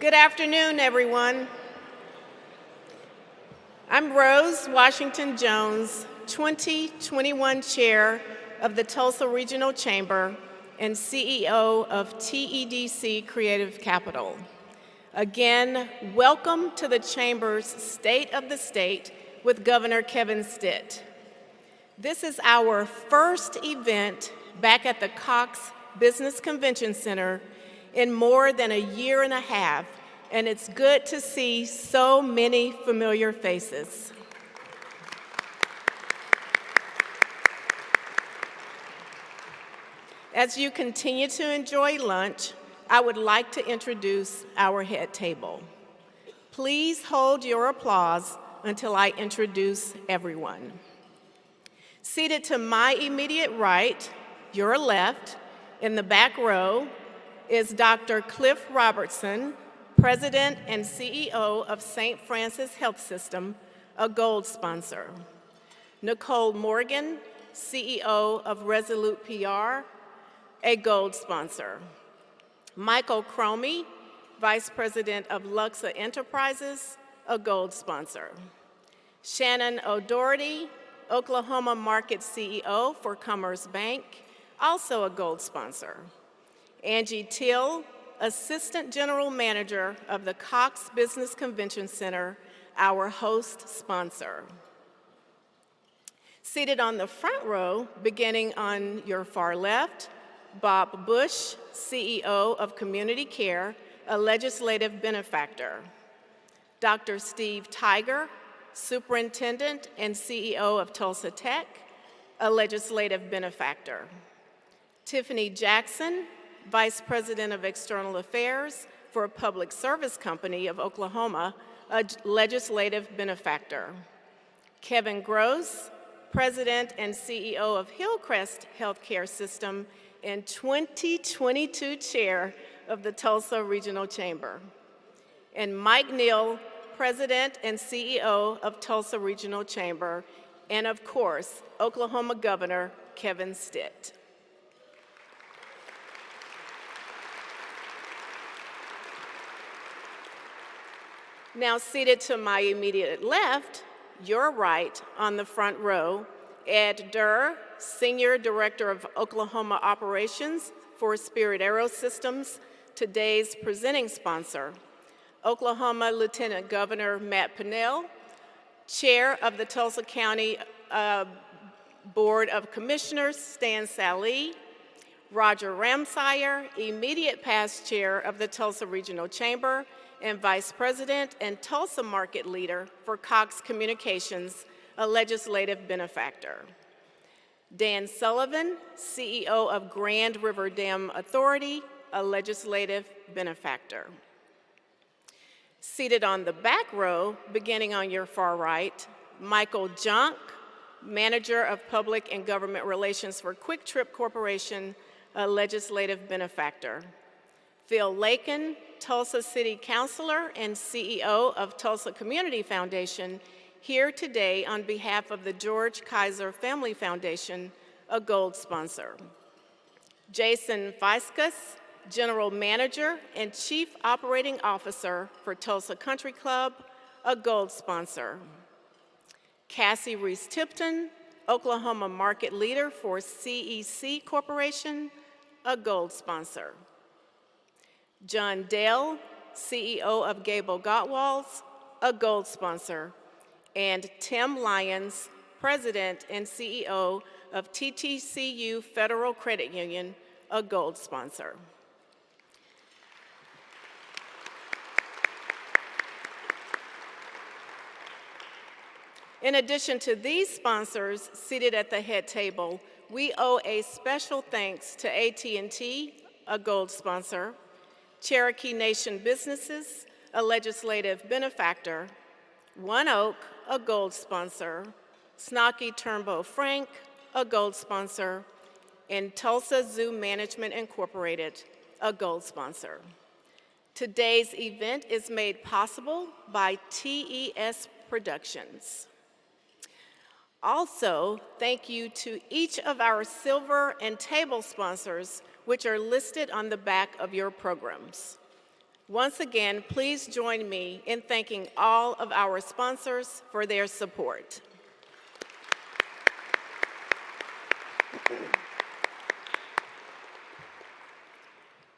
Good afternoon, everyone. I'm Rose Washington Jones, 2021 Chair of the Tulsa Regional Chamber and CEO of TEDC Creative Capital. Again, welcome to the Chamber's State of the State with Governor Kevin Stitt. This is our first event back at the Cox Business Convention Center in more than a year and a half, and it's good to see so many familiar faces. As you continue to enjoy lunch, I would like to introduce our head table. Please hold your applause until I introduce everyone. Seated to my immediate right, your left, in the back row, is Dr. Cliff Robertson, President and CEO of St. Francis Health System, a gold sponsor. Nicole Morgan, CEO of Resolute PR, a gold sponsor. Michael Cromie, Vice President of Luxa Enterprises, a gold sponsor. Shannon O'Doherty, Oklahoma Market CEO for Commerce Bank, also a gold sponsor. Angie Till, Assistant General Manager of the Cox Business Convention Center, our host sponsor. Seated on the front row, beginning on your far left, Bob Bush, CEO of Community Care, a legislative benefactor. Dr. Steve Tiger, Superintendent and CEO of Tulsa Tech, a legislative benefactor. Tiffany Jackson, Vice President of External Affairs for a Public Service Company of Oklahoma, a legislative benefactor. Kevin Gross, President and CEO of Hillcrest Healthcare System and 2022 Chair of the Tulsa Regional Chamber. And Mike Neal, President and CEO of Tulsa Regional Chamber, and of course, Oklahoma Governor Kevin Stitt. Now seated to my immediate left, your right on the front row, Ed Durr, Senior Director of Oklahoma Operations for Spirit AeroSystems, today's presenting sponsor. Oklahoma Lieutenant Governor Matt Pinnell, Chair of the Tulsa County Board of Commissioners, Stan Sallee, Roger Ramsire, immediate past Chair of the Tulsa Regional Chamber, and Vice President and Tulsa Market Leader for Cox Communications, a legislative benefactor. Dan Sullivan, CEO of Grand River Dam Authority, a legislative benefactor. Seated on the back row, beginning on your far right, Michael Junk, Manager of Public and Government Relations for Quick Trip Corporation, a legislative benefactor. Phil Lakin, Tulsa City Councilor and CEO of Tulsa Community Foundation, here today on behalf of the George Kaiser Family Foundation, a gold sponsor. Jason Fiskus, General Manager and Chief Operating Officer for Tulsa Country Club, a gold sponsor. Cassie Reese-Tipton, Oklahoma Market Leader for CEC Corporation, a gold sponsor. John Dale, CEO of Gable Gottwalds, a gold sponsor. And Tim Lyons, President and CEO of TTCU Federal Credit Union, a gold sponsor. In addition to these sponsors seated at the head table, we owe a special thanks to AT&T, a gold sponsor, Cherokee Nation Businesses, a legislative benefactor, One Oak, a gold sponsor, Snocky Turnbow Frank, a gold sponsor, and Tulsa Zoo Management Incorporated, a gold sponsor. Today's event is made possible by TES Productions. Also, thank you to each of our silver and table sponsors, which are listed on the back of your programs. Once again, please join me in thanking all of our sponsors for their support.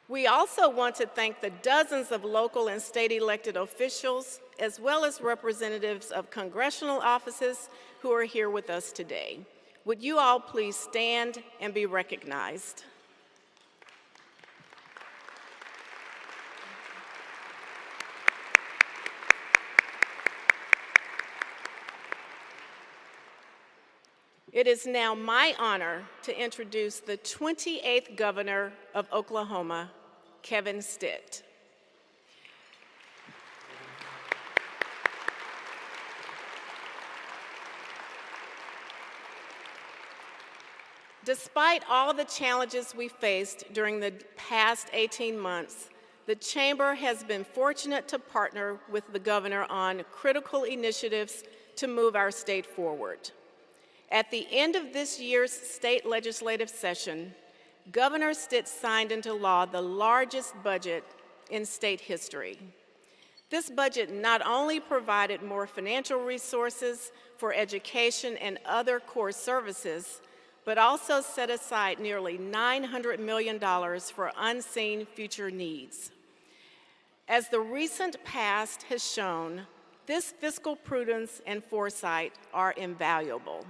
We also want to thank the dozens of local and state elected officials, as well as representatives of congressional offices who are here with us today. Would you all please stand and be recognized? It is now my honor to introduce the 28th Governor of Oklahoma, Kevin Stitt. Despite all the challenges we faced during the past 18 months, the Chamber has been fortunate to partner with the Governor on critical initiatives to move our state forward. At the end of this year's state legislative session, Governor Stitt signed into law the largest budget in state history. This budget not only provided more financial resources for education and other core services, but also set aside nearly $900 million for unseen future needs. As the recent past has shown, this fiscal prudence and foresight are invaluable.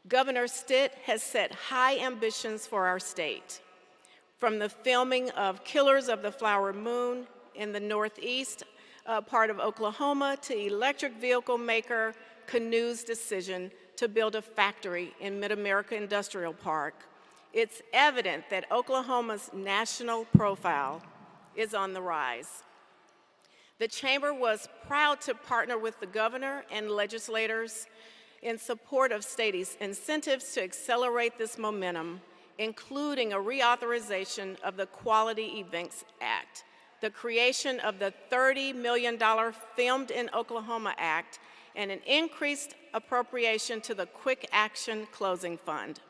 Governor Stitt has set high ambitions for our state. From the filming of Killers of the Flower Moon in the northeast part of Oklahoma to electric vehicle maker Canoo's decision to build a factory in Mid-America Industrial Park, it's evident that Oklahoma's national profile is on the rise. The Chamber was proud to partner with the governor and legislators in support of state incentives to accelerate this momentum, including a reauthorization of the Quality Events Act, the creation of the $30 million Filmed in Oklahoma Act, and an increased appropriation to the Quick Action Closing Fund.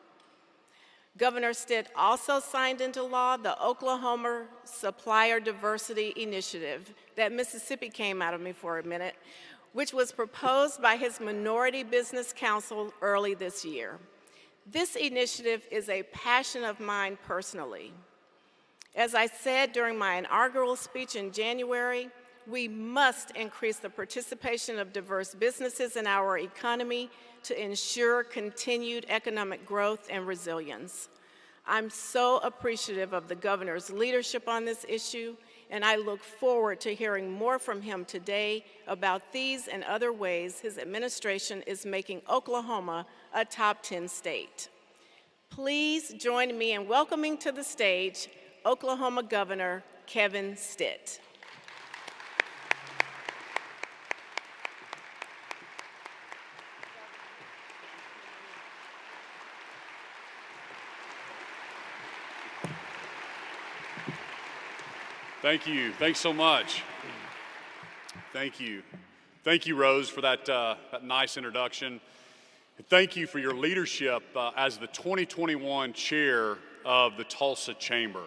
Governor Stitt also signed into law the Oklahoma Supplier Diversity Initiative that Mississippi came out of me for a minute, which was proposed by his Minority Business Council early this year. This initiative is a passion of mine personally. As I said during my inaugural speech in January, we must increase the participation of diverse businesses in our economy to ensure continued economic growth and resilience. I'm so appreciative of the governor's leadership on this issue, and I look forward to hearing more from him today about these and other ways his administration is making Oklahoma a top 10 state. Please join me in welcoming to the stage Oklahoma Governor Kevin Stitt. Thank you. Thanks so much. Thank you. Thank you, Rose, for that nice introduction. And thank you for your leadership as the 2021 chair of the Tulsa Chamber.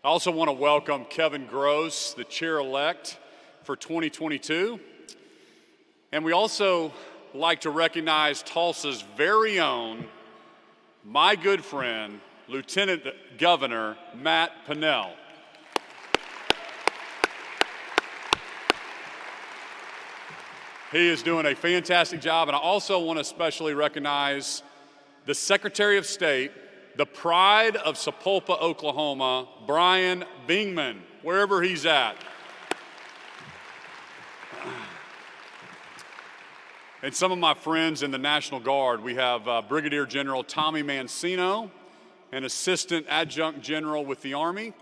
I also want to welcome Kevin Gross, the chair-elect for 2022. And we also like to recognize Tulsa's very own, my good friend, Lieutenant Governor Matt Pinnell. He is doing a fantastic job, and I also want to especially recognize the Secretary of State, the pride of Sapulpa, Oklahoma, Brian Bingman, wherever he's at. And some of my friends in the National Guard, we have Brigadier General Tommy Mancino, an Assistant Adjunct General with the Army,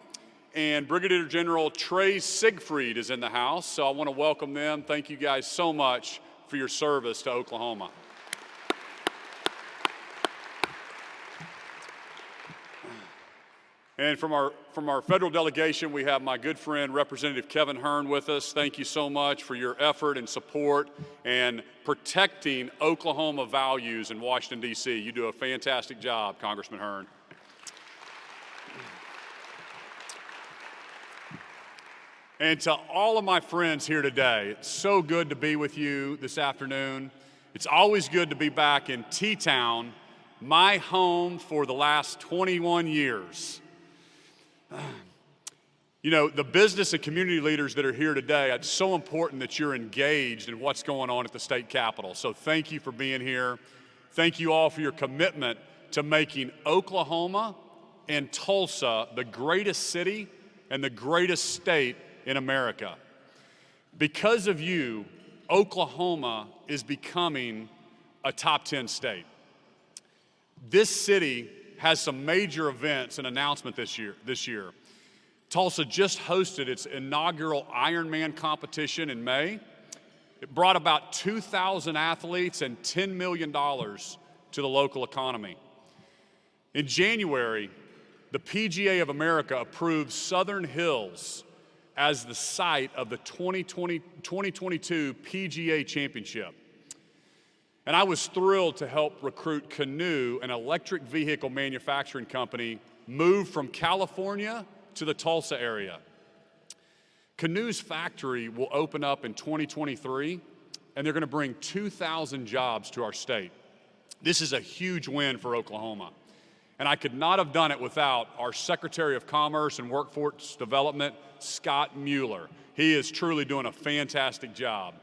and Brigadier General Trey Siegfried is in the house, so I want to welcome them. Thank you guys so much for your service to Oklahoma. And from our federal delegation, we have my good friend, Representative Kevin Hearn, with us. Thank you so much for your effort and support and protecting Oklahoma values in Washington, D.C. You do a fantastic job, Congressman Hearn. And to all of my friends here today, it's so good to be with you this afternoon. It's always good to be back in T-Town, my home for the last 21 years. You know, the business and community leaders that are here today, it's so important that you're engaged in what's going on at the state capitol. So thank you for being here. Thank you all for your commitment to making Oklahoma and Tulsa the greatest city and the greatest state in America. Because of you, Oklahoma is becoming a top 10 state. This city has some major events and announcement this year. Tulsa just hosted its inaugural Ironman competition in May. It brought about 2,000 athletes and $10 million to the local economy. In January, the PGA of America approved Southern Hills as the site of the 2022 PGA Championship. And I was thrilled to help recruit Canoe, an electric vehicle manufacturing company, move from California to the Tulsa area. Canoe's factory will open up in 2023, and they're going to bring 2,000 jobs to our state. This is a huge win for Oklahoma. And I could not have done it without our Secretary of Commerce and Workforce Development, Scott Mueller. He is truly doing a fantastic job.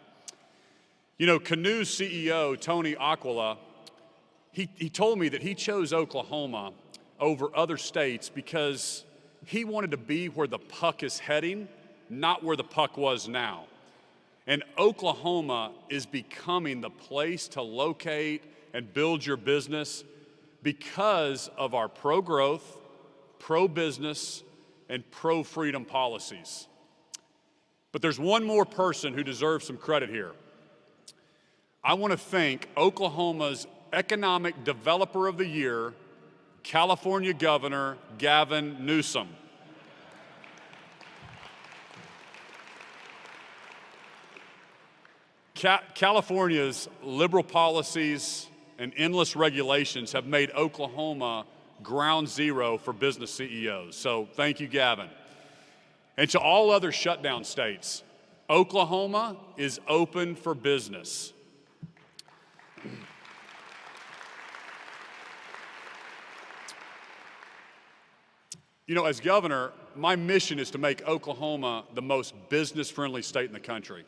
You know, Canoe's CEO, Tony Aquila, he told me that he chose Oklahoma over other states because he wanted to be where the puck is heading, not where the puck was now. And Oklahoma is becoming the place to locate and build your business because of our pro-growth, pro-business, and pro-freedom policies. But there's one more person who deserves some credit here. I want to thank Oklahoma's Economic Developer of the Year, California Governor Gavin Newsom. California's liberal policies and endless regulations have made Oklahoma ground zero for business CEOs. So thank you, Gavin. And to all other shutdown states, Oklahoma is open for business. You know, as governor, my mission is to make Oklahoma the most business-friendly state in the country.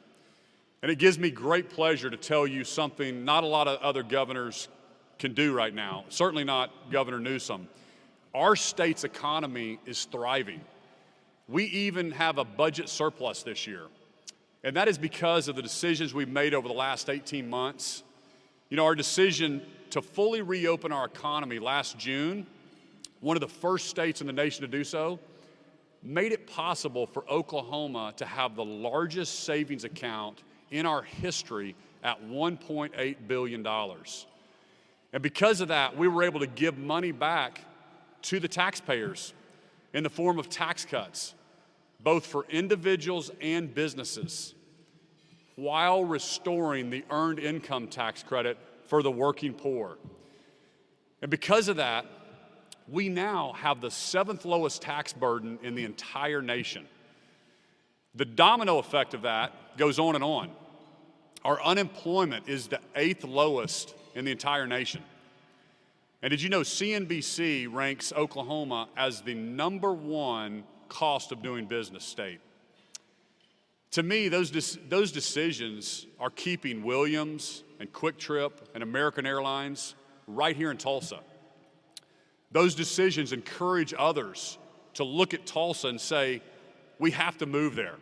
And it gives me great pleasure to tell you something not a lot of other governors can do right now, certainly not Governor Newsom. Our state's economy is thriving. We even have a budget surplus this year. And that is because of the decisions we've made over the last 18 months. You know, our decision to fully reopen our economy last June, one of the first states in the nation to do so, made it possible for Oklahoma to have the largest savings account in our history at $1.8 billion. And because of that, we were able to give money back to the taxpayers in the form of tax cuts, both for individuals and businesses, while restoring the earned income tax credit for the working poor. And because of that, we now have the 7th lowest tax burden in the entire nation. The domino effect of that goes on and on. Our unemployment is the 8th lowest in the entire nation. And did you know CNBC ranks Oklahoma as the #1 cost of doing business state? To me, those decisions are keeping Williams and Quick Trip and American Airlines right here in Tulsa. Those decisions encourage others to look at Tulsa and say, we have to move there.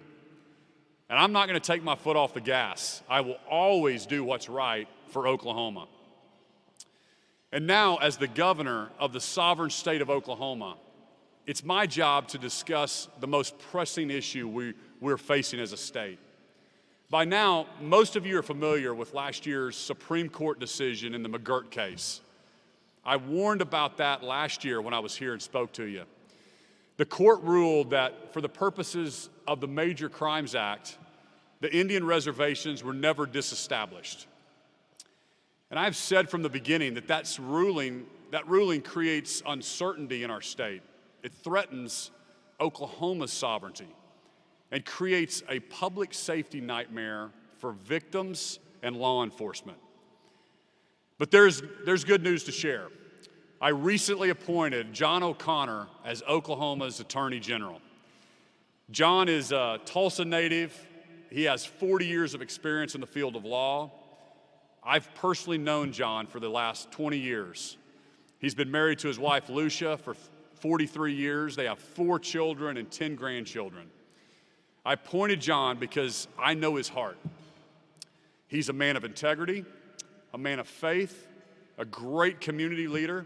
And I'm not going to take my foot off the gas. I will always do what's right for Oklahoma. And now, as the governor of the sovereign state of Oklahoma, it's my job to discuss the most pressing issue we're facing as a state. By now, most of you are familiar with last year's Supreme Court decision in the McGirt case. I warned about that last year when I was here and spoke to you. The court ruled that for the purposes of the Major Crimes Act, the Indian reservations were never disestablished. And I've said from the beginning that ruling creates uncertainty in our state. It threatens Oklahoma's sovereignty. and creates a public safety nightmare for victims and law enforcement. But there's good news to share. I recently appointed John O'Connor as Oklahoma's Attorney General. John is a Tulsa native. He has 40 years of experience in the field of law. I've personally known John for the last 20 years. He's been married to his wife, Lucia, for 43 years. They have 4 children and 10 grandchildren. I appointed John because I know his heart. He's a man of integrity, a man of faith, a great community leader.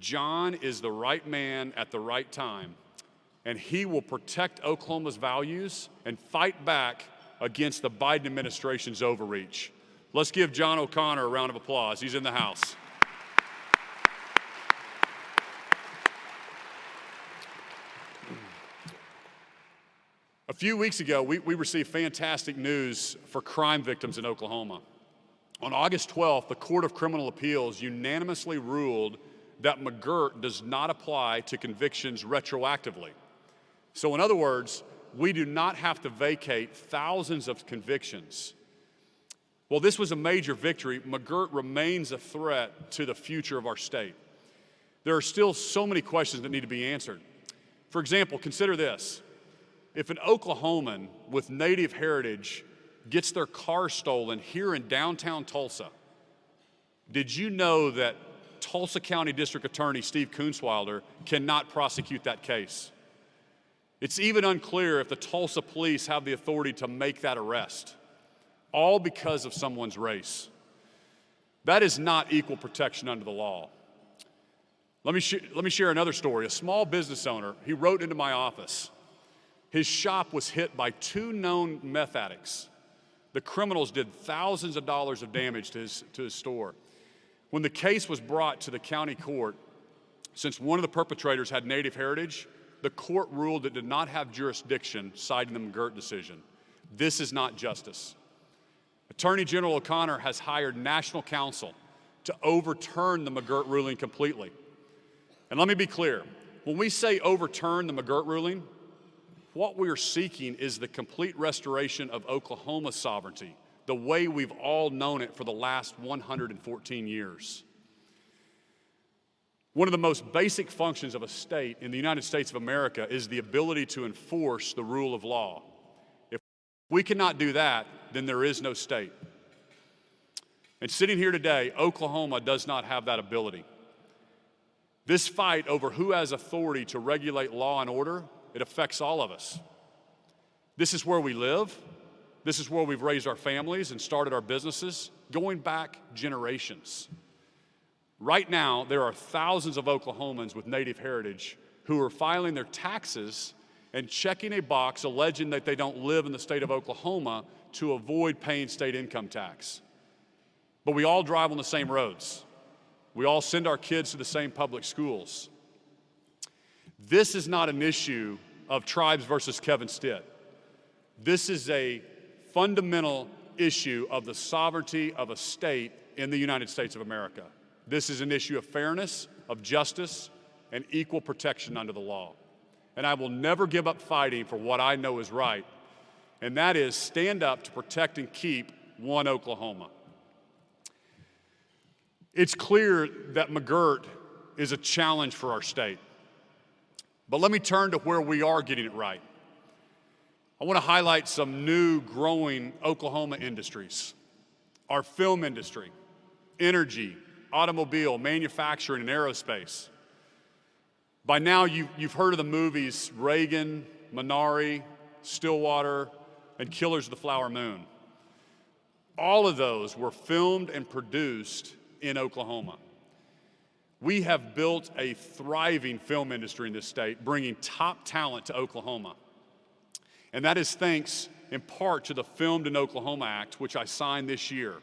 John is the right man at the right time, and he will protect Oklahoma's values and fight back against the Biden administration's overreach. Let's give John O'Connor a round of applause. He's in the house. A few weeks ago, we received fantastic news for crime victims in Oklahoma. On August 12th, the Court of Criminal Appeals unanimously ruled that McGirt does not apply to convictions retroactively. So in other words, we do not have to vacate thousands of convictions. Well, this was a major victory. McGirt remains a threat to the future of our state. There are still so many questions that need to be answered. For example, consider this. If an Oklahoman with Native heritage gets their car stolen here in downtown Tulsa, did you know that Tulsa County District Attorney Steve Kunzweiler cannot prosecute that case? It's even unclear if the Tulsa police have the authority to make that arrest, all because of someone's race. That is not equal protection under the law. Let me share another story. A small business owner, he wrote into my office. His shop was hit by 2 known meth addicts. The criminals did thousands of dollars of damage to his store. When the case was brought to the county court, since one of the perpetrators had Native heritage, the court ruled it did not have jurisdiction, citing the McGirt decision. This is not justice. Attorney General O'Connor has hired national counsel to overturn the McGirt ruling completely. And let me be clear, when we say overturn the McGirt ruling, what we are seeking is the complete restoration of Oklahoma's sovereignty, the way we've all known it for the last 114 years. One of the most basic functions of a state in the United States of America is the ability to enforce the rule of law. If we cannot do that, then there is no state. And sitting here today, Oklahoma does not have that ability. This fight over who has authority to regulate law and order, it affects all of us. This is where we live. This is where we've raised our families and started our businesses, going back generations. Right now, there are thousands of Oklahomans with Native heritage who are filing their taxes and checking a box alleging that they don't live in the state of Oklahoma to avoid paying state income tax. But we all drive on the same roads. We all send our kids to the same public schools. This is not an issue of tribes versus Kevin Stitt. This is a fundamental issue of the sovereignty of a state in the United States of America. This is an issue of fairness, of justice, and equal protection under the law. And I will never give up fighting for what I know is right, and that is stand up to protect and keep one Oklahoma. It's clear that McGirt is a challenge for our state. But let me turn to where we are getting it right. I want to highlight some new growing Oklahoma industries. Our film industry, energy, automobile, manufacturing, and aerospace. By now, you've heard of the movies Reagan, Minari, Stillwater, and Killers of the Flower Moon. All of those were filmed and produced in Oklahoma. We have built a thriving film industry in this state, bringing top talent to Oklahoma. And that is thanks in part to the Filmed in Oklahoma Act, which I signed this year.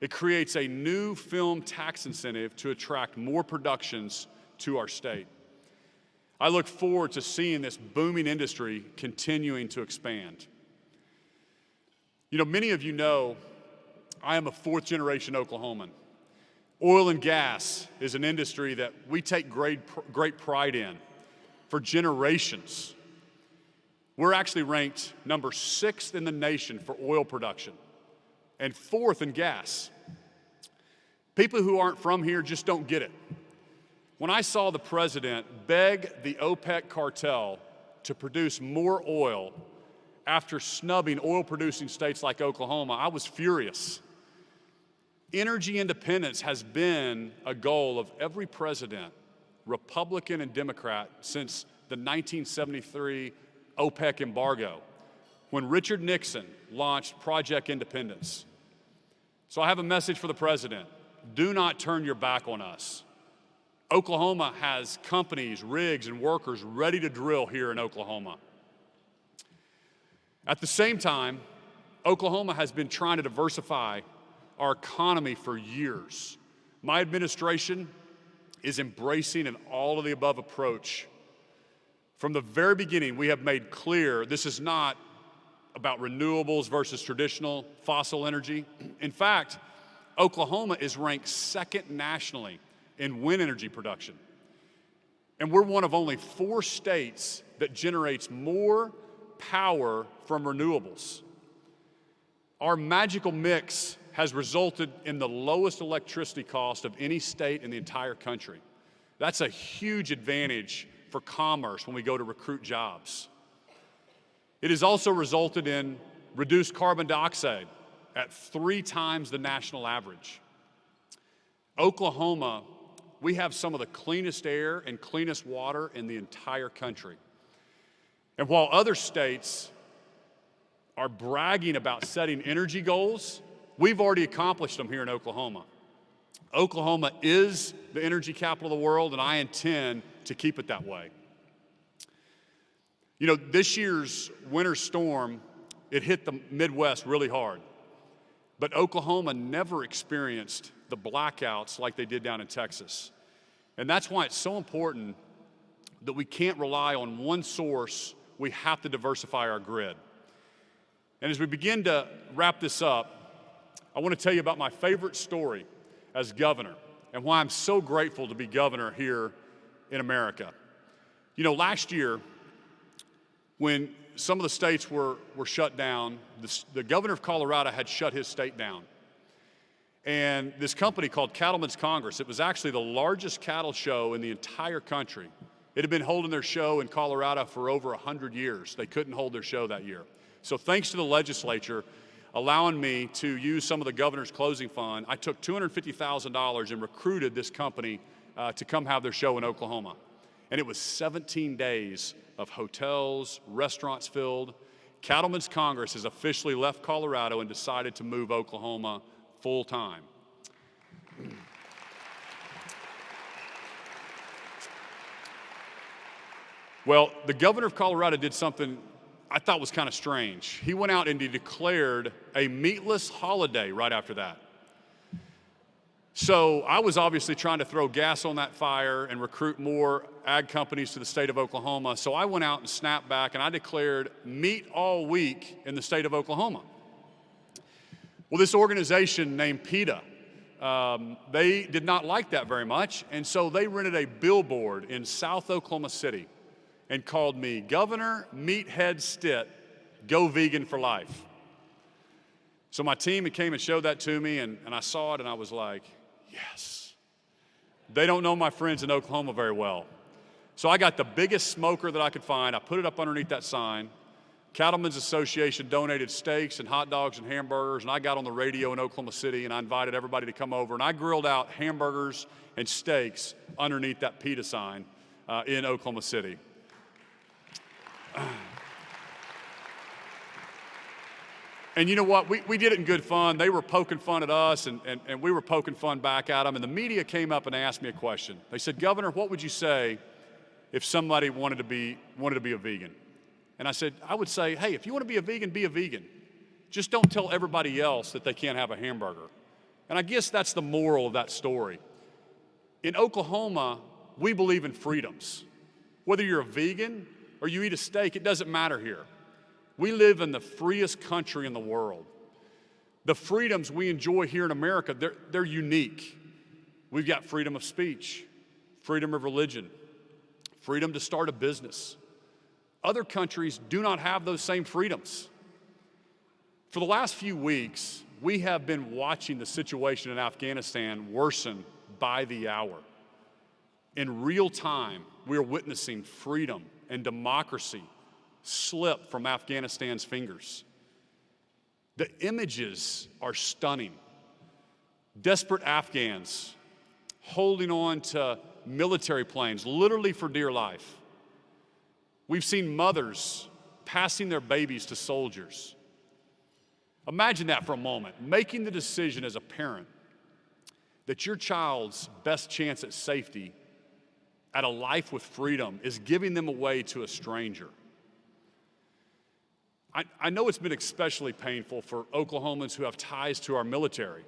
It creates a new film tax incentive to attract more productions to our state. I look forward to seeing this booming industry continuing to expand. You know, many of you know I am a 4th-generation Oklahoman. Oil and gas is an industry that we take great pride in for generations. We're actually ranked number 6th in the nation for oil production and 4th in gas. People who aren't from here just don't get it. When I saw the president beg the OPEC cartel to produce more oil after snubbing oil-producing states like Oklahoma, I was furious. Energy independence has been a goal of every president, Republican and Democrat, since the 1973 OPEC embargo, when Richard Nixon launched Project Independence. So I have a message for the president. Do not turn your back on us. Oklahoma has companies, rigs, and workers ready to drill here in Oklahoma. At the same time, Oklahoma has been trying to diversify our economy for years. My administration is embracing an all-of-the-above approach. From the very beginning, we have made clear this is not about renewables versus traditional fossil energy. In fact, Oklahoma is ranked 2nd nationally in wind energy production. And we're one of only 4 states that generates more power from renewables. Our magical mix has resulted in the lowest electricity cost of any state in the entire country. That's a huge advantage for commerce when we go to recruit jobs. It has also resulted in reduced carbon dioxide at 3 times the national average. Oklahoma, we have some of the cleanest air and cleanest water in the entire country. And while other states are bragging about setting energy goals, we've already accomplished them here in Oklahoma. Oklahoma is the energy capital of the world, and I intend to keep it that way. You know, this year's winter storm, it hit the Midwest really hard. But Oklahoma never experienced the blackouts like they did down in Texas. And that's why it's so important that we can't rely on one source. We have to diversify our grid. And as we begin to wrap this up, I want to tell you about my favorite story as governor and why I'm so grateful to be governor here in America. You know, last year, when some of the states were shut down, the governor of Colorado had shut his state down. And this company called Cattlemen's Congress, it was actually the largest cattle show in the entire country. It had been holding their show in Colorado for over 100 years. They couldn't hold their show that year. So thanks to the legislature allowing me to use some of the governor's closing fund, I took $250,000 and recruited this company to come have their show in Oklahoma. And it was 17 days of hotels, restaurants filled. Cattlemen's Congress has officially left Colorado and decided to move Oklahoma full time. Well, the governor of Colorado did something I thought was kind of strange. He went out and he declared a meatless holiday right after that. So I was obviously trying to throw gas on that fire and recruit more ag companies to the state of Oklahoma. So I went out and snapped back and I declared meat all week in the state of Oklahoma. Well, this organization named PETA, they did not like that very much. And so they rented a billboard in South Oklahoma City and called me Governor Meathead Stitt, Go Vegan for Life. So my team came and showed that to me, and I saw it, and I was like, yes. They don't know my friends in Oklahoma very well. So I got the biggest smoker that I could find. I put it up underneath that sign. Cattlemen's Association donated steaks and hot dogs and hamburgers, and I got on the radio in Oklahoma City, and I invited everybody to come over, and I grilled out hamburgers and steaks underneath that PETA sign in Oklahoma City. And you know what? We did it in good fun. They were poking fun at us, and we were poking fun back at them. And the media came up and asked me a question. They said, Governor, what would you say if somebody wanted to be a vegan? And I said, I would say, hey, if you want to be a vegan, be a vegan. Just don't tell everybody else that they can't have a hamburger. And I guess that's the moral of that story. In Oklahoma, we believe in freedoms. Whether you're a vegan or you eat a steak, it doesn't matter here. We live in the freest country in the world. The freedoms we enjoy here in America, they're unique. We've got freedom of speech, freedom of religion, freedom to start a business, Other countries do not have those same freedoms. For the last few weeks, we have been watching the situation in Afghanistan worsen by the hour. In real time, we are witnessing freedom and democracy slip from Afghanistan's fingers. The images are stunning. Desperate Afghans holding on to military planes, literally for dear life. We've seen mothers passing their babies to soldiers. Imagine that for a moment, making the decision as a parent that your child's best chance at safety, at a life with freedom, is giving them away to a stranger. I know it's been especially painful for Oklahomans who have ties to our military.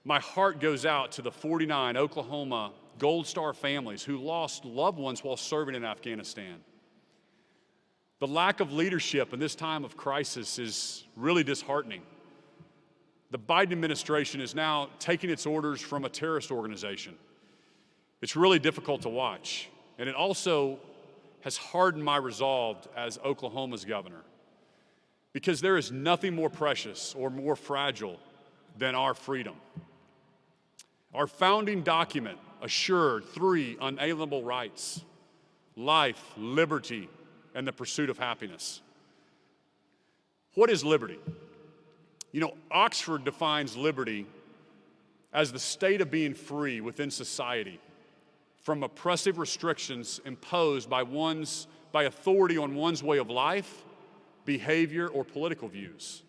My heart goes out to the 49 Oklahoma Gold Star families who lost loved ones while serving in Afghanistan. The lack of leadership in this time of crisis is really disheartening. The Biden administration is now taking its orders from a terrorist organization. It's really difficult to watch, and it also has hardened my resolve as Oklahoma's governor, because there is nothing more precious or more fragile than our freedom. Our founding document assured 3 unalienable rights: life, liberty, and the pursuit of happiness. What is liberty? You know, Oxford defines liberty as the state of being free within society from oppressive restrictions imposed by authority on one's way of life, behavior, or political views.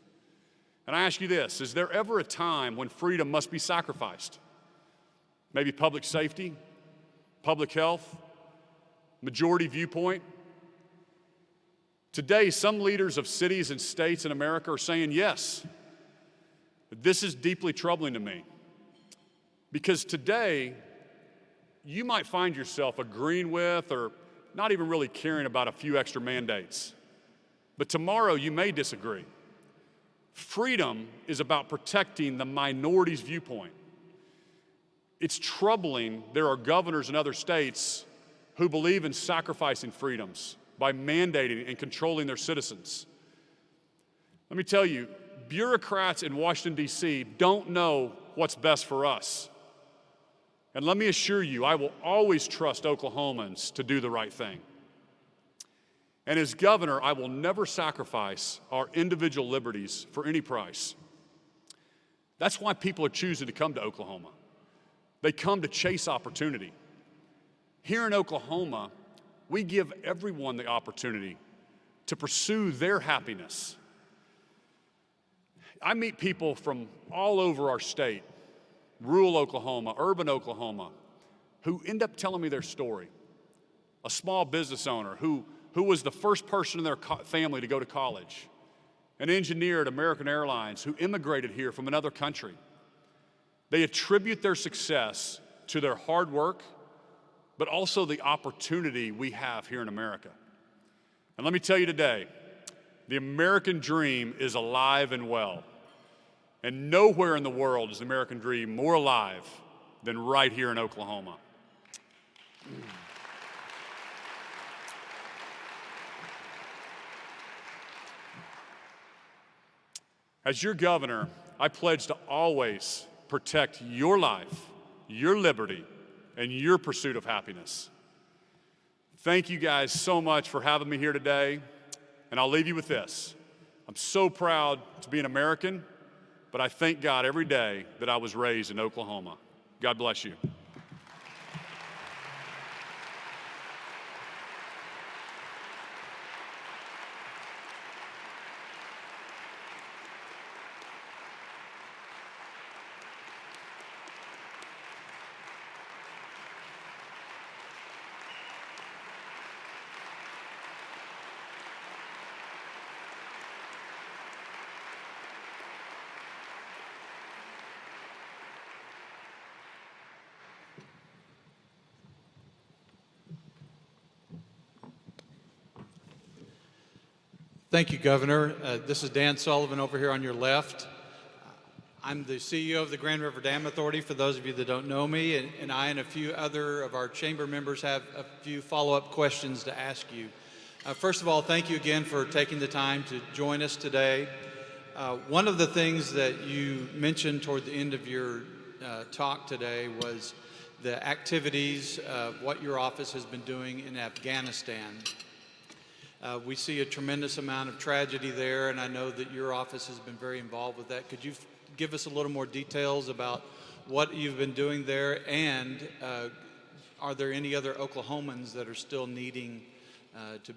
And I ask you this: is there ever a time when freedom must be sacrificed? Maybe public safety, public health, majority viewpoint? Today, some leaders of cities and states in America are saying, yes, this is deeply troubling to me. Because today, you might find yourself agreeing with or not even really caring about a few extra mandates. But tomorrow, you may disagree. Freedom is about protecting the minority's viewpoint. It's troubling there are governors in other states who believe in sacrificing freedoms by mandating and controlling their citizens. Let me tell you, bureaucrats in Washington, D.C. don't know what's best for us. And let me assure you, I will always trust Oklahomans to do the right thing. And as governor, I will never sacrifice our individual liberties for any price. That's why people are choosing to come to Oklahoma. They come to chase opportunity. Here in Oklahoma, we give everyone the opportunity to pursue their happiness. I meet people from all over our state, rural Oklahoma, urban Oklahoma, who end up telling me their story. A small business owner who was the first person in their family to go to college. An engineer at American Airlines who immigrated here from another country. They attribute their success to their hard work, but also the opportunity we have here in America. And let me tell you today, the American dream is alive and well. And nowhere in the world is the American dream more alive than right here in Oklahoma. As your governor, I pledge to always protect your life, your liberty, and your pursuit of happiness. Thank you guys so much for having me here today, and I'll leave you with this. I'm so proud to be an American, but I thank God every day that I was raised in Oklahoma. God bless you. Thank you, Governor. This is Dan Sullivan over here on your left. I'm the CEO of the Grand River Dam Authority, for those of you that don't know me, and I and a few other of our chamber members have a few follow-up questions to ask you. First of all, thank you again for taking the time to join us today. One of the things that you mentioned toward the end of your talk today was the activities of what your office has been doing in Afghanistan. We see a tremendous amount of tragedy there, and I know that your office has been very involved with that. Could you give us a little more details about what you've been doing there, and are there any other Oklahomans that are still needing to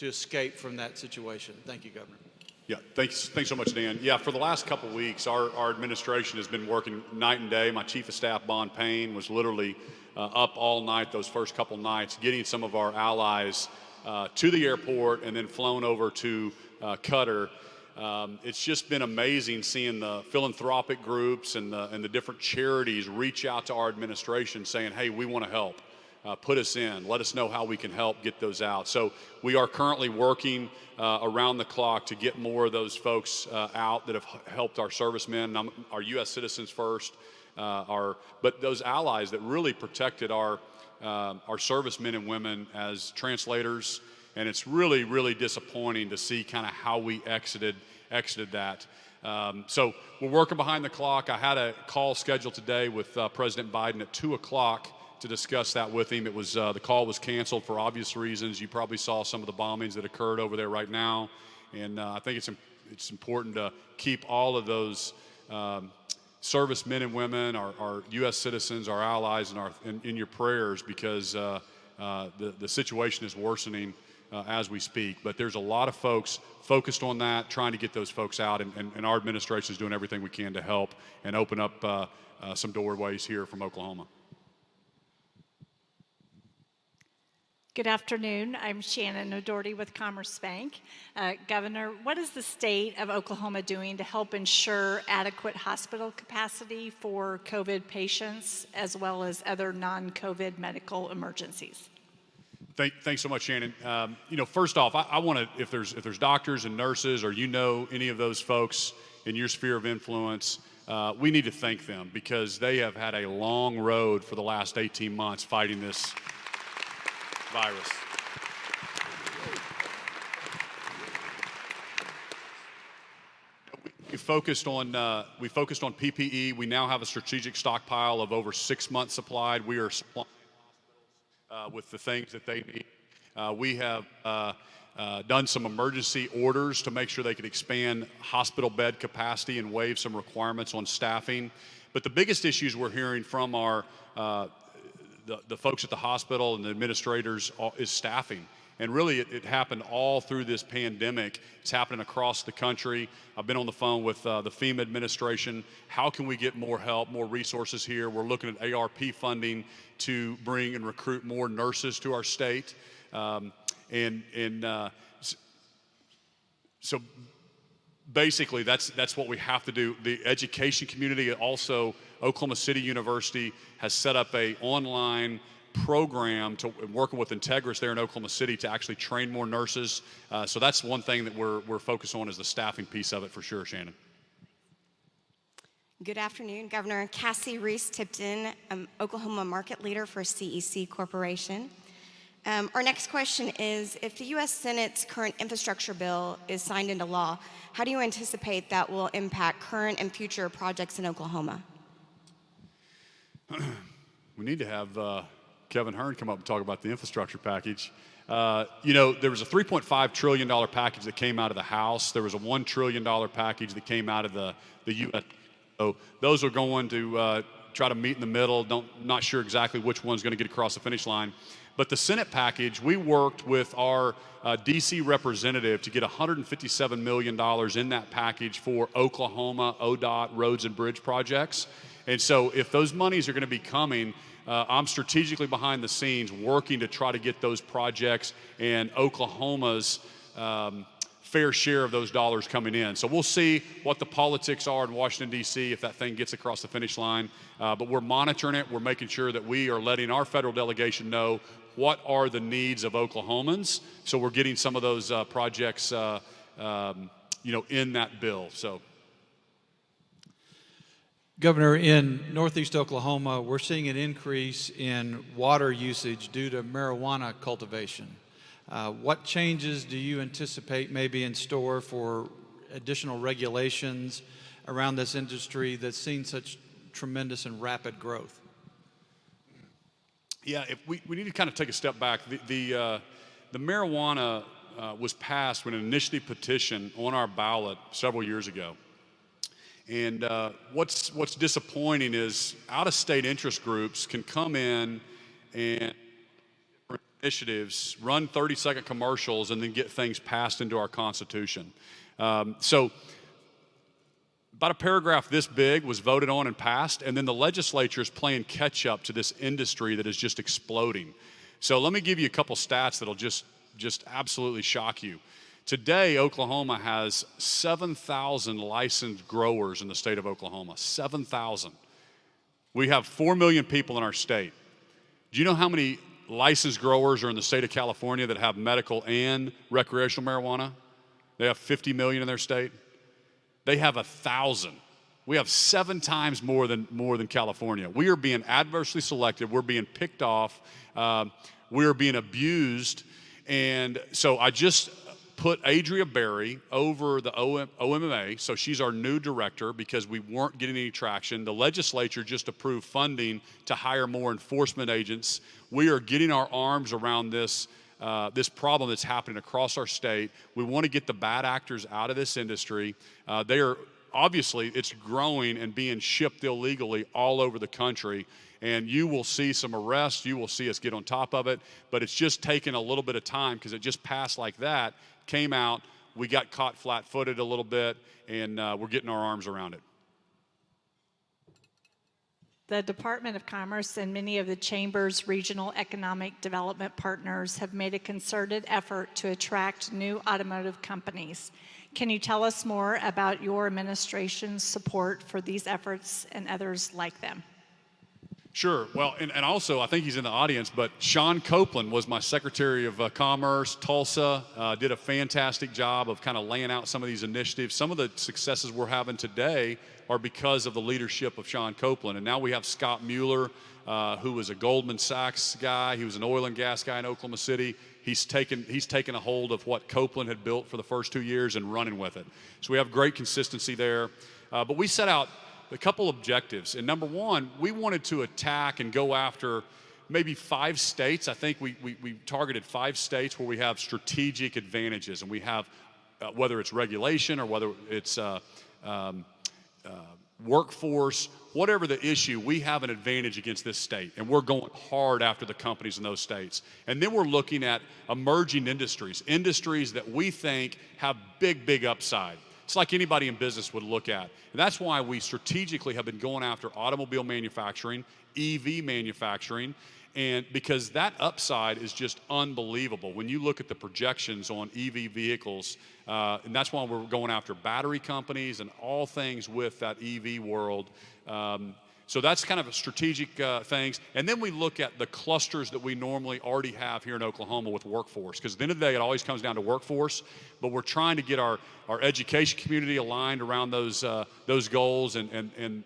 escape from that situation? Thank you, Governor. Yeah, thanks so much, Dan. Yeah, for the last couple of weeks, our administration has been working night and day. My Chief of Staff, Bon Payne, was literally up all night those first couple nights, getting some of our allies to the airport and then flown over to Qatar. It's just been amazing seeing the philanthropic groups and the different charities reach out to our administration saying, hey, we want to help. Put us in. Let us know how we can help get those out. So we are currently working around the clock to get more of those folks out that have helped our servicemen, our U.S. citizens first, but those allies that really protected our servicemen and women as translators. And it's really, really disappointing to see kind of how we exited that. So we're working behind the clock. I had a call scheduled today with President Biden at 2 o'clock to discuss that with him. It was the call was canceled for obvious reasons. You probably saw some of the bombings that occurred over there right now, and I think it's important to keep all of those servicemen and women, our U.S. citizens, our allies, in your prayers, because the situation is worsening as we speak. But there's a lot of folks focused on that, trying to get those folks out, and our administration is doing everything we can to help and open up some doorways here from Oklahoma. Good afternoon. I'm Shannon O'Doherty with Commerce Bank. Governor, what is the state of Oklahoma doing to help ensure adequate hospital capacity for COVID patients as well as other non-COVID medical emergencies? Thanks so much, Shannon. First off, I want to, if there's doctors and nurses, or any of those folks in your sphere of influence, we need to thank them, because they have had a long road for the last 18 months fighting this virus. We focused on PPE. We now have a strategic stockpile of over 6 months supplied. We are supplying with the things that they need. We have done some emergency orders to make sure they could expand hospital bed capacity and waive some requirements on staffing. But the biggest issues we're hearing from our the folks at the hospital and the administrators is staffing. And really, it happened all through this pandemic. It's happening across the country. I've been on the phone with the FEMA administration. How can we get more help, more resources here? We're looking at ARP funding to bring and recruit more nurses to our state. So basically, that's what we have to do. The education community also, Oklahoma City University has set up a online program to working with Integris there in Oklahoma City to actually train more nurses. So that's one thing that we're focused on, is the staffing piece of it for sure, Shannon. Good afternoon, Governor. Cassie Reese-Tipton, Oklahoma market leader for CEC Corporation. Our next question is, if the U.S. Senate's current infrastructure bill is signed into law, how do you anticipate that will impact current and future projects in Oklahoma? We need to have Kevin Hearn come up and talk about the infrastructure package. There was a $3.5 trillion package that came out of the House. There was a $1 trillion package that came out of the U.S. So those are going to try to meet in the middle. Not sure exactly which one's going to get across the finish line. But the Senate package, we worked with our D.C. representative to get $157 million in that package for Oklahoma ODOT roads and bridge projects. And so if those monies are going to be coming, I'm strategically behind the scenes working to try to get those projects and Oklahoma's fair share of those dollars coming in. So we'll see what the politics are in Washington, D.C. if that thing gets across the finish line. But we're monitoring it. We're making sure that we are letting our federal delegation know what are the needs of Oklahomans. So we're getting some of those projects in that bill. So, Governor, in Northeast Oklahoma, we're seeing an increase in water usage due to marijuana cultivation. What changes do you anticipate may be in store for additional regulations around this industry that's seen such tremendous and rapid growth? Yeah, if we need to kind of take a step back. The marijuana was passed with an initiative petition on our ballot several years ago. And what's disappointing is out-of-state interest groups can come in and initiatives, run 30-second commercials, and then get things passed into our Constitution. So about a paragraph this big was voted on and passed, and then the legislature is playing catch up to this industry that is just exploding. So let me give you a couple stats that'll just absolutely shock you. Today, Oklahoma has 7,000 licensed growers in the state of Oklahoma. 7,000. We have 4 million people in our state. Do you know how many licensed growers are in the state of California that have medical and recreational marijuana? They have 50 million in their state. They have 1,000. We have 7 times more than California. We are being adversely selected. We're being picked off. We are being abused. And so I just put Adria Berry over the OMMA, so she's our new director because we weren't getting any traction. The legislature just approved funding to hire more enforcement agents. We are getting our arms around this problem that's happening across our state. We want to get the bad actors out of this industry. They are obviously, it's growing and being shipped illegally all over the country. And you will see some arrests. You will see us get on top of it. But it's just taken a little bit of time because it just passed like that, came out. We got caught flat-footed a little bit, and we're getting our arms around it. The Department of Commerce and many of the Chamber's regional economic development partners have made a concerted effort to attract new automotive companies. Can you tell us more about your administration's support for these efforts and others like them? Sure. Well, and also, I think he's in the audience, but Sean Copeland was my Secretary of Commerce. Tulsa did a fantastic job of kind of laying out some of these initiatives. Some of the successes we're having today are because of the leadership of Sean Copeland. And now we have Scott Mueller, who was a Goldman Sachs guy. He was an oil and gas guy in Oklahoma City. He's taken a hold of what Copeland had built for the first 2 years and running with it. So we have great consistency there. But we set out a couple objectives. And number one, we wanted to attack and go after maybe 5 states. I think we targeted 5 states where we have strategic advantages. And we have, whether it's regulation or whether it's workforce, whatever the issue, we have an advantage against this state. And we're going hard after the companies in those states. And then we're looking at emerging industries that we think have big upside. It's like anybody in business would look at. And that's why we strategically have been going after automobile manufacturing, EV manufacturing, and because that upside is just unbelievable. When you look at the projections on EV vehicles, and that's why we're going after battery companies and all things with that EV world. So that's kind of a strategic things. And then we look at the clusters that we normally already have here in Oklahoma with workforce. Because at the end of the day, it always comes down to workforce. But we're trying to get our education community aligned around those goals and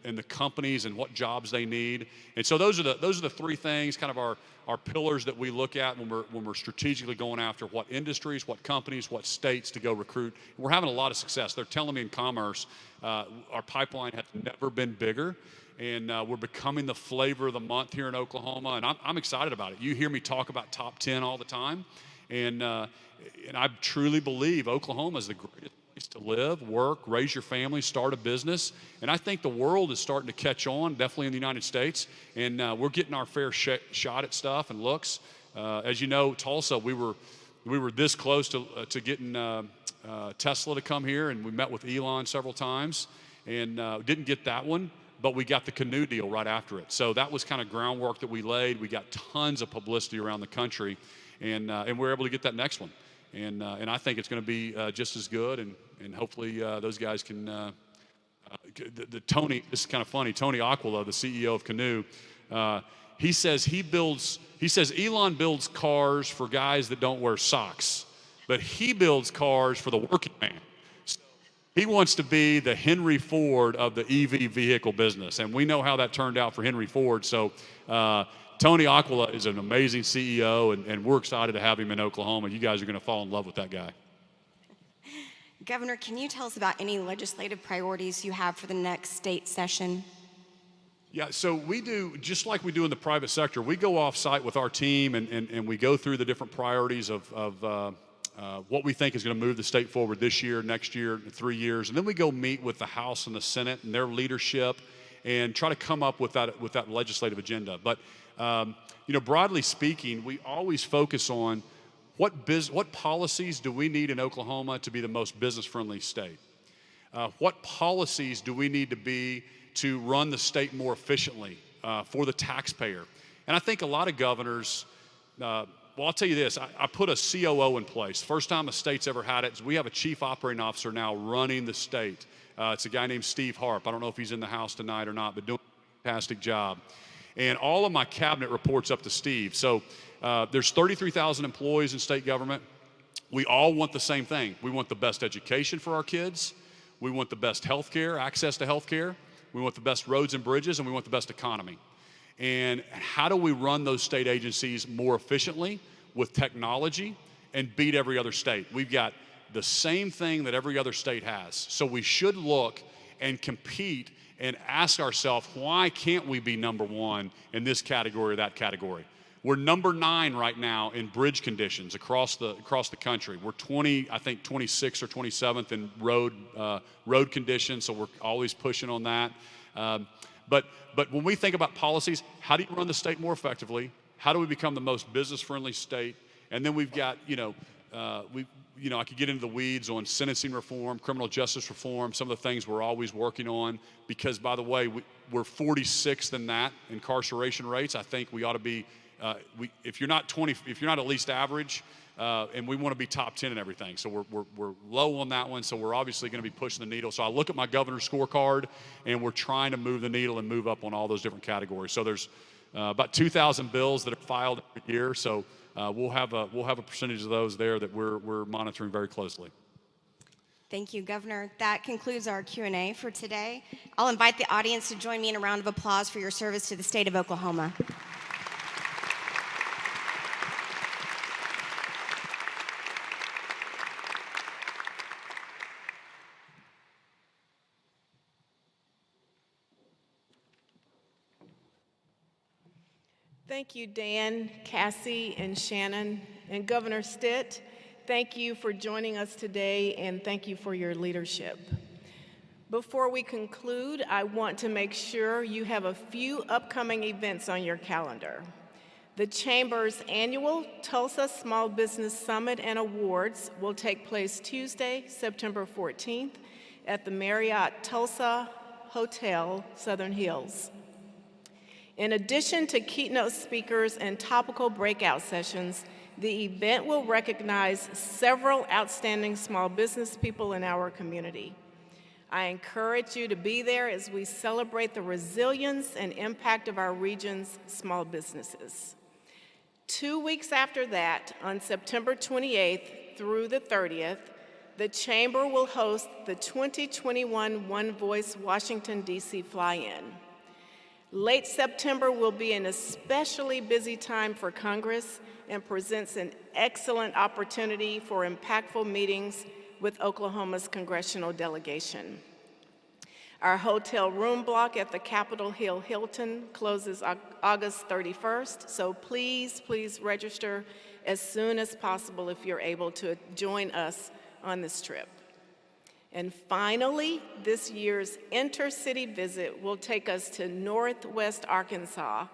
the companies and what jobs they need. And so those are the 3 things, kind of our pillars that we look at when we're strategically going after what industries, what companies, what states to go recruit. And we're having a lot of success. They're telling me in commerce, our pipeline has never been bigger. And we're becoming the flavor of the month here in Oklahoma, and I'm excited about it. You hear me talk about top 10 all the time, and I truly believe Oklahoma is the greatest place to live, work, raise your family, start a business. And I think the world is starting to catch on, definitely in the United States, and we're getting our fair shot at stuff and looks. As you know, Tulsa, we were this close to getting Tesla to come here, and we met with Elon several times, and didn't get that one. But we got the canoe deal right after it. So that was kind of groundwork that we laid. We got tons of publicity around the country, and we're able to get that next one. And I think it's going to be just as good, and hopefully those guys can. Tony, this is kind of funny. Tony Aquila, the CEO of Canoe, he says Elon builds cars for guys that don't wear socks, but he builds cars for the working man. He wants to be the Henry Ford of the EV vehicle business, and we know how that turned out for Henry Ford. So Tony Aquila is an amazing CEO, and we're excited to have him in Oklahoma. You guys are going to fall in love with that guy. Governor, can you tell us about any legislative priorities you have for the next state session? Yeah, so we do, just like we do in the private sector, we go off-site with our team and we go through the different priorities of what we think is going to move the state forward this year, next year, 3 years. And then we go meet with the House and the Senate and their leadership and try to come up with that legislative agenda. But, broadly speaking, we always focus on what policies do we need in Oklahoma to be the most business-friendly state? What policies do we need to be to run the state more efficiently for the taxpayer? And I think a lot of governors, well, I'll tell you this, I put a COO in place. First time a state's ever had it. We have a chief operating officer now running the state. It's a guy named Steve Harp. I don't know if he's in the house tonight or not, but doing a fantastic job. And all of my cabinet reports up to Steve. So there's 33,000 employees in state government. We all want the same thing. We want the best education for our kids. We want the best health care, access to health care. We want the best roads and bridges, and we want the best economy. And how do we run those state agencies more efficiently with technology and beat every other state? We've got the same thing that every other state has. So we should look and compete and ask ourselves, why can't we be number one in this category or that category? We're number 9 right now in bridge conditions across the country. We're 26th or 27th in road conditions, so we're always pushing on that. But when we think about policies, how do you run the state more effectively? How do we become the most business-friendly state? And then we've got, I could get into the weeds on sentencing reform, criminal justice reform, some of the things we're always working on. Because, by the way, we're 46th in that incarceration rates. I think we ought to be. If you're not at least average, and we want to be top 10 in everything. So we're low on that one, so we're obviously going to be pushing the needle. So I look at my governor's scorecard, and we're trying to move the needle and move up on all those different categories. So there's about 2,000 bills that are filed every year, so we'll have a percentage of those there that we're monitoring very closely. Thank you, Governor. That concludes our Q&A for today. I'll invite the audience to join me in a round of applause for your service to the state of Oklahoma. Thank you, Dan, Cassie, and Shannon. And Governor Stitt, thank you for joining us today, and thank you for your leadership. Before we conclude, I want to make sure you have a few upcoming events on your calendar. The Chamber's annual Tulsa Small Business Summit and Awards will take place Tuesday, September 14th at the Marriott Tulsa Hotel, Southern Hills. In addition to keynote speakers and topical breakout sessions, the event will recognize several outstanding small business people in our community. I encourage you to be there as we celebrate the resilience and impact of our region's small businesses. 2 weeks after that, on September 28th through the 30th, the Chamber will host the 2021 One Voice Washington, D.C. Fly-In. Late September will be an especially busy time for Congress and presents an excellent opportunity for impactful meetings with Oklahoma's congressional delegation. Our hotel room block at the Capitol Hill Hilton closes August 31st, so please register as soon as possible if you're able to join us on this trip. And finally, this year's intercity visit will take us to Northwest Arkansas,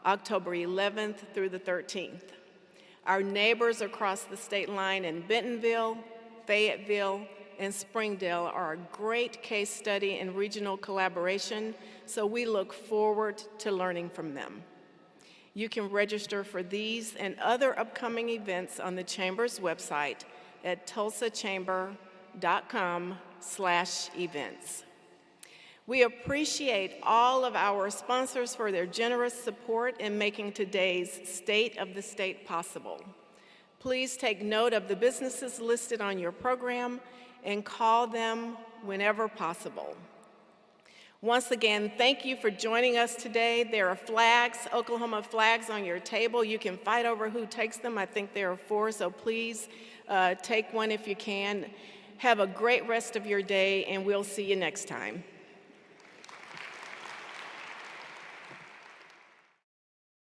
October 11th through the 13th. Our neighbors across the state line in Bentonville, Fayetteville, and Springdale are a great case study in regional collaboration, so we look forward to learning from them. You can register for these and other upcoming events on the Chamber's website at tulsachamber.com/events. We appreciate all of our sponsors for their generous support in making today's State of the State possible. Please take note of the businesses listed on your program and call them whenever possible. Once again, thank you for joining us today. There are flags, Oklahoma flags on your table. You can fight over who takes them. I think there are 4, so please take one if you can. Have a great rest of your day, and we'll see you next time.